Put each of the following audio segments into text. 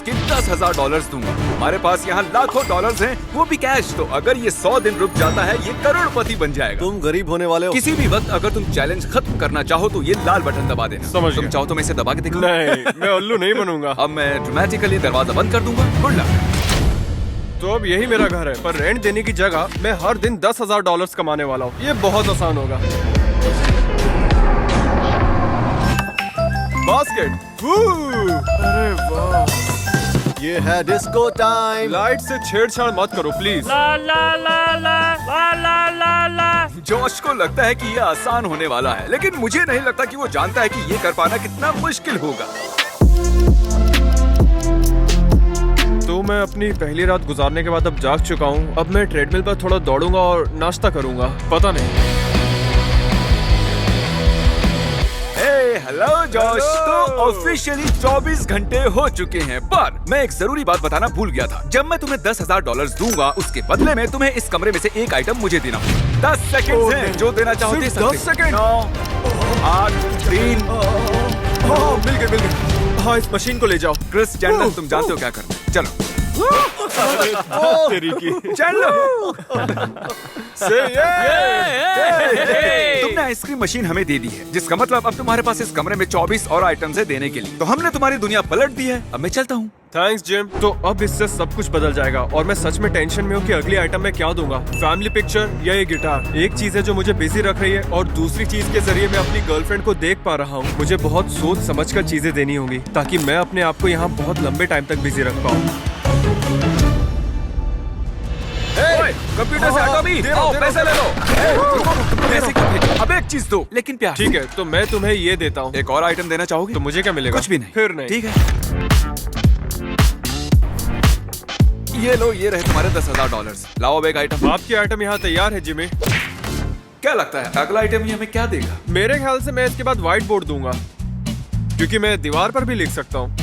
कि $10,000 दूंगा। हमारे पास यहाँ लाखों डॉलर्स हैं, वो भी कैश। तो अगर ये 100 दिन रुक जाता है, ये करोड़पति बन जाएगा। तुम गरीब होने वाले हो। किसी भी वक्त अगर तुम चैलेंज खत्म करना चाहो तो ये लाल बटन दबा देना। समझ तुम गया। चाहो तो मैं इसे दबा के दिखाऊं? नहीं, मैं उल्लू नहीं बनूंगा। अब मैं ड्रामेटिकली दरवाजा बंद कर दूंगा। Good luck. तो अब यही मेरा घर है, पर रेंट देने की जगह मैं हर दिन $10,000 कमाने वाला हूँ। ये बहुत आसान होगा। बास्केट। अरे वाह। ये है डिस्को टाइम। लाइट से छेड़छाड़ मत करो please. La La La La La La La La. Josh को लगता है कि ये आसान होने वाला है, लेकिन मुझे नहीं लगता कि वो जानता है कि ये कर पाना कितना मुश्किल होगा। तो मैं अपनी पहली रात गुजारने के बाद अब जाग चुका हूँ। अब मैं ट्रेडमिल पर थोड़ा दौड़ूंगा और नाश्ता करूंगा। पता नहीं। Hello Josh. तो ऑफिशियली 24 घंटे हो चुके हैं, पर मैं एक जरूरी बात बताना भूल गया था। जब मैं तुम्हें $10,000 दूंगा, उसके बदले में तुम्हें इस कमरे में से एक आइटम मुझे देना होगा। 10 सेकंड हैं, जो देना चाहो दे सिर्फ सकते। 10 सेकंड? 9, 8, 3। हाँ, मिल गए। हाँ, इस मशीन को ले जाओ। क्रिस चैंडलर, तुम जानते हो क्या करना है। चलो तेरी की। चलो। ये। तुमने आइसक्रीम मशीन हमें दे दी है, जिसका मतलब अब तुम्हारे पास इस कमरे में 24 और आइटम्स है देने के लिए। तो हमने तुम्हारी दुनिया पलट दी है। अब मैं चलता हूँ। Thanks gym. तो अब इससे सब कुछ बदल जाएगा और मैं सच में टेंशन में हूँ कि अगली आइटम में क्या दूंगा। फैमिली पिक्चर या ये गिटार। एक चीज है जो मुझे बिजी रख रही है और दूसरी चीज के जरिए मैं अपनी गर्लफ्रेंड को देख पा रहा हूँ। मुझे बहुत सोच समझ कर चीजें देनी होंगी ताकि मैं अपने आप को यहाँ बहुत लंबे टाइम तक बिजी रख पाऊँ। कंप्यूटर से हटो भी। आओ, पैसे ले लो। पैसे क्यों भेजो? अब एक चीज दो, लेकिन प्यार। ठीक है, तो मैं तुम्हें ये देता हूँ। एक और आइटम देना चाहोगे? तो मुझे क्या मिलेगा? कुछ भी नहीं। फिर नहीं। ठीक है, ये लो, ये रहे तुम्हारे $10,000। लाओ अब एक आइटम। आपकी आइटम यहाँ तैयार है जिमी। क्या लगता है अगला आइटम ये हमें क्या देगा? मेरे ख्याल से मैं इसके बाद व्हाइट बोर्ड दूंगा, क्योंकि मैं दीवार पर भी लिख सकता हूँ।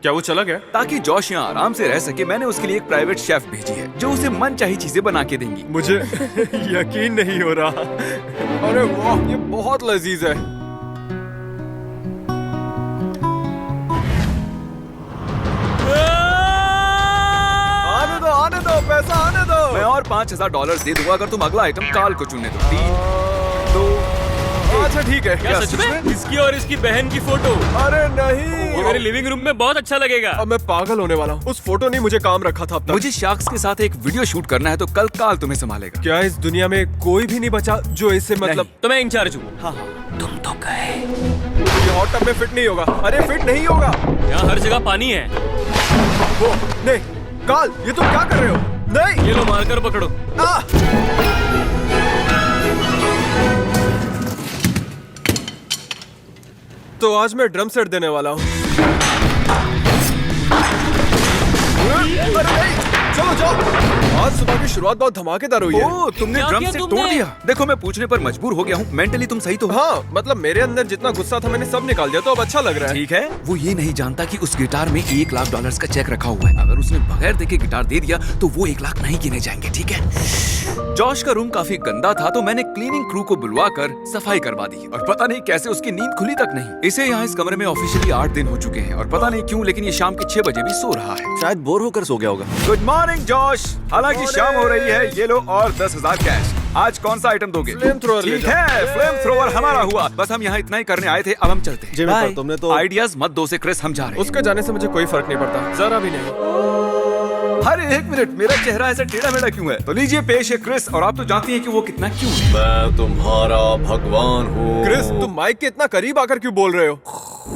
क्या वो चला गया? ताकि जॉश यहाँ आराम से रह सके, मैंने उसके लिए एक प्राइवेट शेफ भेजी है जो उसे मनचाही चीजें बना के देंगी। मुझे यकीन नहीं हो रहा। अरे वाह, ये बहुत लजीज है। आने दो, पैसा आने दो। मैं और $5,000 दे दूंगा अगर तुम अगला आइटम काल को चुनने दो। 3, 2। अच्छा ठीक है। क्या सच में? इसकी और इसकी बहन की फोटो। अरे नहीं, ये मेरे लिविंग रूम में बहुत अच्छा लगेगा। अब मैं पागल होने वाला हूँ। उस फोटो ने मुझे काम रखा था अब तक। मुझे शार्क्स के साथ एक वीडियो शूट करना है, तो कल काल तुम्हें संभालेगा। क्या इस दुनिया में कोई भी नहीं बचा जो इससे मतलब? तो मैं इंचार्ज हूँ। हाँ हाँ, तुम तो गए। ये हॉट टब में फिट नहीं होगा। अरे फिट नहीं होगा। यहाँ हर जगह पानी है। वो नहीं, काल ये तुम क्या कर रहे हो? नहीं, ये लो, मारकर पकड़ो। तो आज मैं ड्रम सेट देने वाला हूँ। अरे नहीं, चलो जाओ। आज सुबह की शुरुआत बहुत धमाकेदार हुई है। ओह, तुमने क्या ड्रम किया से तुमने? तोड़ दिया। देखो, मैं पूछने पर मजबूर हो गया हूँ। मेंटली तुम सही तो हो? हाँ, मतलब मेरे अंदर जितना गुस्सा था मैंने सब निकाल दिया, तो अब अच्छा लग रहा है। ठीक है। वो ये नहीं जानता कि उस गिटार में $1,00,000 का चेक रखा हुआ है। अगर उसने बगैर देखे गिटार दे दिया तो वो 1 लाख नहीं गिने जाएंगे। ठीक है। जॉश का रूम काफी गंदा था, तो मैंने क्लीनिंग क्रू को बुलवाकर सफाई करवा दी, और पता नहीं कैसे उसकी नींद खुली तक नहीं। इसे यहाँ इस कमरे में ऑफिशियली 8 दिन हो चुके हैं, और पता नहीं क्यों, लेकिन ये शाम के 6 बजे भी सो रहा है। शायद बोर होकर सो गया होगा। Good morning Josh. हालांकि शाम हो रही है। ये लो और 10,000 कैश। आज कौन सा आइटम दोगे? फ्लेम थ्रोअर ले ठीक जाओ। है, फ्लेम थ्रोअर हमारा हुआ। बस हम यहाँ इतना ही करने आए थे, अब हम चलते हैं। Jimmy, bye. पर तुमने तो आइडियाज मत दो से क्रिस, हम जा रहे हैं। उसके जाने से मुझे कोई फर्क नहीं पड़ता, जरा भी नहीं। अरे एक मिनट, मेरा चेहरा ऐसा टेढ़ा मेढ़ा क्यों है? तो लीजिए पेश है क्रिस, और आप तो जानती हैं कि वो कितना क्यूट है। मैं तुम्हारा भगवान हूँ। क्रिस, तुम माइक के इतना करीब आकर क्यों बोल रहे हो?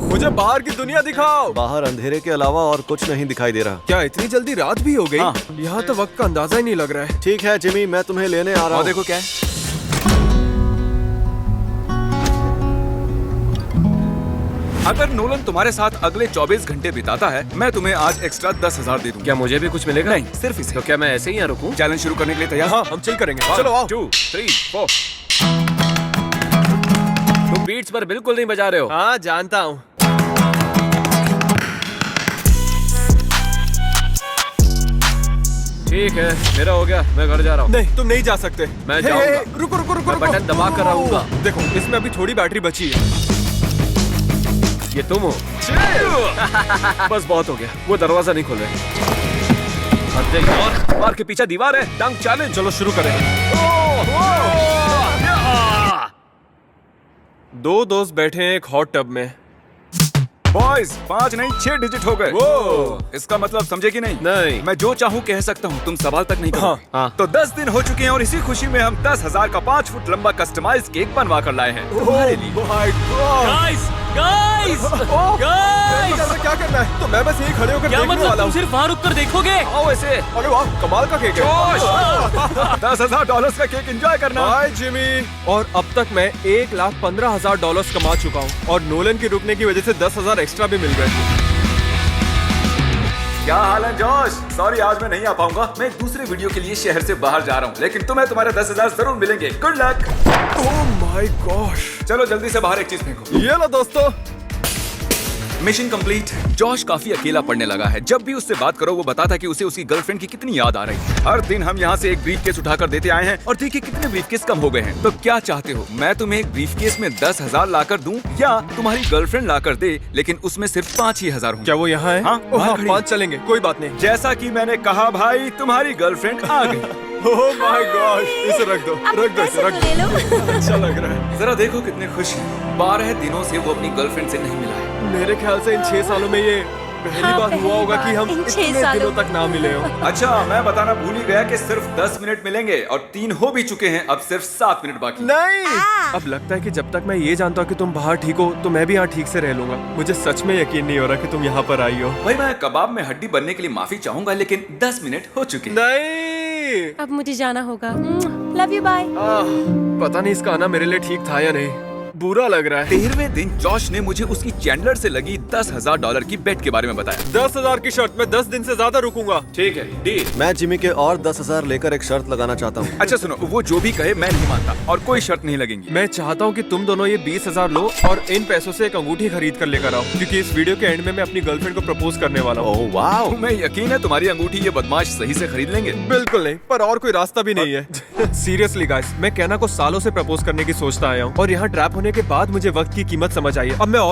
मुझे बाहर की दुनिया दिखाओ। बाहर अंधेरे के अलावा और कुछ नहीं दिखाई दे रहा। क्या इतनी जल्दी रात भी हो गई? हाँ। यहाँ तो वक्त का अंदाजा ही नहीं लग रहा है। ठीक है जिमी, मैं तुम्हें लेने आ रहा और हूँ। देखो क्या है। अगर नोलन तुम्हारे साथ अगले 24 घंटे बिताता है, मैं तुम्हें आज एक्स्ट्रा 10,000 दे दूंगा। क्या मुझे भी कुछ मिलेगा? नहीं, सिर्फ इसे। तो क्या मैं ऐसे ही यहाँ रुकूं? चैलेंज शुरू करने के लिए तैयार? हाँ, हम चिल करेंगे। चलो आओ। 2, 3, 4। तुम बीट्स पर बिल्कुल नहीं बजा रहे हो। हाँ, जानता हूँ। ठीक है, मेरा हो गया, मैं घर जा रहा हूँ। नहीं, तुम नहीं जा सकते। मैं हे, जाऊंगा। हे, रुको रुको रुको मैं रुको। बटन दबा कर रहूंगा। देखो, इसमें अभी थोड़ी बैटरी बची है। ये तुम हो। बस बहुत हो गया, वो दरवाजा नहीं खोल रहे। मार के पीछे दीवार है, डंक चैलेंज। चलो शुरू करें। दो दोस्त बैठे हैं एक हॉट टब में। बॉयज 5 नहीं 6 डिजिट हो गए। वो इसका मतलब समझे कि नहीं? नहीं। मैं जो चाहूँ कह सकता हूँ, तुम सवाल तक नहीं करो। हाँ। तो 10 दिन हो चुके हैं और इसी खुशी में हम 10,000 का 5 फुट लंबा कस्टमाइज केक बनवा कर लाए हैं तुम्हारे लिए। My God, guys guys guys क्या करना है? तो मैं बस यही खड़े होकर क्या देखने मतलब वाला तुम हूँ। सिर्फ वहाँ रुक कर देखोगे? आओ ऐसे। अरे वाह, कमाल का केक है। जोश $10,000 का केक एंजॉय करना। हाय जिमी। और अब तक मैं $1,15,000 कमा चुका हूँ और नोलन के रुकने की वजह से 10,000 एक्स्ट्रा भी मिल गए। क्या हाल है जोश? सॉरी आज मैं नहीं आ पाऊंगा, मैं एक दूसरे वीडियो के लिए शहर से बाहर जा रहा हूँ, लेकिन तुम्हें तुम्हारे 10,000 जरूर मिलेंगे। Good luck. Oh my gosh. चलो जल्दी से बाहर एक चीज फेंको। ये लो दोस्तों। Mission complete. जॉश काफी अकेला पड़ने लगा है। जब भी उससे बात करो वो बताता कि उसे उसकी गर्लफ्रेंड की कितनी याद आ रही है। हर दिन हम यहाँ से एक ब्रीफकेस उठाकर देते आए हैं और देखिए कितने ब्रीफकेस कम हो गए हैं। तो क्या चाहते हो, मैं तुम्हें एक ब्रीफकेस में 10,000 लाकर दूं या तुम्हारी गर्लफ्रेंड लाकर दे, लेकिन उसमें सिर्फ 5 ही हजार होंगे। क्या वो यहाँ है? हाँ, वहाँ खड़ी है। 5 चलेंगे, कोई बात नहीं। जैसा कि मैंने कहा भाई, तुम्हारी गर्लफ्रेंड आ गई। ओह माय गॉश, इसे रख दो, रख दो इसे, रख दो। अच्छा लग रहा है। जरा देखो कितने खुश हैं। 12 दिनों से वो अपनी गर्लफ्रेंड से नहीं मिला है। मेरे ख्याल से इन 6 सालों में ये पहली बार हुआ होगा कि हम इन 6 इतने सालों दिनों तक ना मिले हो। अच्छा, मैं बताना भूल ही गया कि सिर्फ 10 मिनट मिलेंगे और 3 हो भी चुके हैं। अब सिर्फ 7 मिनट बाकी। नहीं, अब लगता है कि जब तक मैं ये जानता हूँ कि तुम बाहर ठीक हो तो मैं भी यहाँ ठीक से रह लूंगा। मुझे सच में यकीन नहीं हो रहा कि तुम यहाँ पर आई हो। भाई मैं कबाब में हड्डी बनने के लिए माफी चाहूंगा, लेकिन 10 मिनट हो चुके हैं। नहीं, अब मुझे जाना होगा। Love you, bye. पता नहीं इसका आना मेरे लिए ठीक था या नहीं। बुरा लग रहा है। 13वें दिन जॉश ने मुझे उसकी चैंडलर से लगी $10,000 की बेट के बारे में बताया। 10,000 की शर्त में 10 दिन से ज्यादा रुकूंगा। ठीक है, डील। मैं जिमी के और 10,000 लेकर एक शर्त लगाना चाहता हूँ। अच्छा सुनो, वो जो भी कहे मैं नहीं मानता और कोई शर्त नहीं लगेंगी। मैं चाहता हूँ कि तुम दोनों ये 20,000 लो और इन पैसों से एक अंगूठी खरीद कर लेकर आओ, क्योंकि इस वीडियो के एंड में मैं अपनी गर्लफ्रेंड को प्रपोज करने वाला हूँ। ओह वाह। तुम्हें यकीन है तुम्हारी अंगूठी ये बदमाश सही से खरीद लेंगे? बिल्कुल नहीं, पर और कोई रास्ता भी नहीं है। सीरियसली गाइस, मैं कहना को सालों से प्रपोज करने की सोचता आया हूँ और यहाँ ट्रैप होने के बाद मुझे वक्त की कीमत समझ आई है। अब मैं और